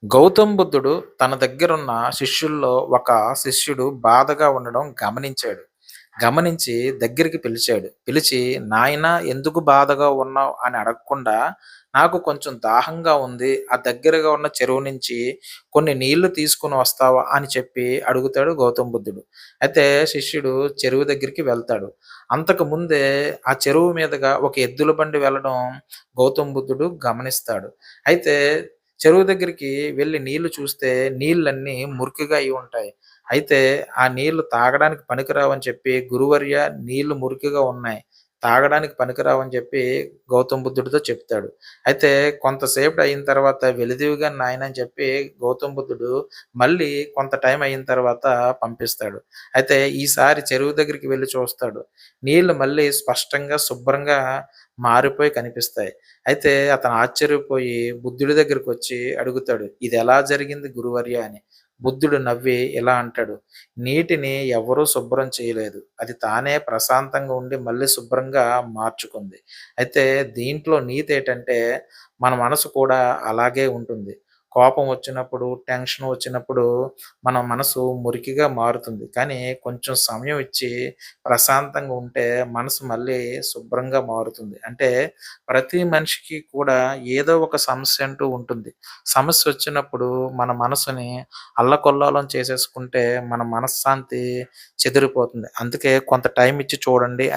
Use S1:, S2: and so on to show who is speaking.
S1: గౌతమ్ బుద్ధుడు తన దగ్గరున్న శిష్యుల్లో ఒక శిష్యుడు బాధగా ఉండడం గమనించాడు. గమనించి దగ్గరికి పిలిచాడు. పిలిచి, "నాయనా ఎందుకు బాధగా ఉన్నావు?" అని అడగకుండా, "నాకు కొంచెం దాహంగా ఉంది. ఆ దగ్గరగా ఉన్న చెరువు నుంచి కొన్ని నీళ్లు తీసుకొని వస్తావా?" అని చెప్పి అడుగుతాడు గౌతమ్ బుద్ధుడు. అయితే శిష్యుడు చెరువు దగ్గరికి వెళ్తాడు. అంతకు ముందే ఆ చెరువు మీదుగా ఒక ఎద్దుల బండి వెళ్ళడం గౌతమ్ బుద్ధుడు గమనిస్తాడు. అయితే చెరువు దగ్గరికి వెళ్లి నీళ్లు చూస్తే నీళ్ళన్నీ మురికిగా అయి ఉంటాయి. అయితే ఆ నీళ్లు తాగడానికి పనికిరావని చెప్పి గురువర్య నీళ్లు మురికిగా ఉన్నాయి. తాగడానికి పనికిరావని చెప్పి గౌతమ్ బుద్ధుడితో చెప్తాడు. అయితే కొంతసేపటి అయిన తర్వాత వెలిదివిగాని నాయన అని చెప్పి గౌతమ్ బుద్ధుడు మళ్ళీ కొంత టైం అయిన తర్వాత పంపిస్తాడు. అయితే ఈసారి చెరువు దగ్గరికి వెళ్లి చూస్తాడు. నీళ్లు మళ్ళీ స్పష్టంగా, శుభ్రంగా మారిపోయి కనిపిస్తాయి. అయితే అతను ఆశ్చర్యపోయి బుద్ధుడి దగ్గరకొచ్చి అడుగుతాడు. "ఇదెలా జరిగింది గురువర్యా" అని. బుద్ధుడు నవ్వి ఇలా అంటాడు. "నీటిని ఎవ్వరూ శుభ్రం చేయలేదు. అది తానే ప్రశాంతంగా ఉండి మళ్ళీ శుభ్రంగా మార్చుకుంది. అయితే దీంట్లో నీతేటంటే మన మనసు కూడా అలాగే ఉంటుంది. కోపం వచ్చినప్పుడు, టెన్షన్ వచ్చినప్పుడు మన మనసు మురికిగా మారుతుంది. కానీ కొంచెం సమయం ఇచ్చి ప్రశాంతంగా ఉంటే మనసు మళ్ళీ శుభ్రంగా మారుతుంది." అంటే ప్రతి మనిషికి కూడా ఏదో ఒక సమస్య అంటూ ఉంటుంది. సమస్యొచ్చినప్పుడు మన మనసుని అల్లకల్లోలం చేసేసుకుంటే మన మనశ్శాంతి చెదిరిపోతుంది. అందుకే కొంత టైం ఇచ్చి చూడండి అని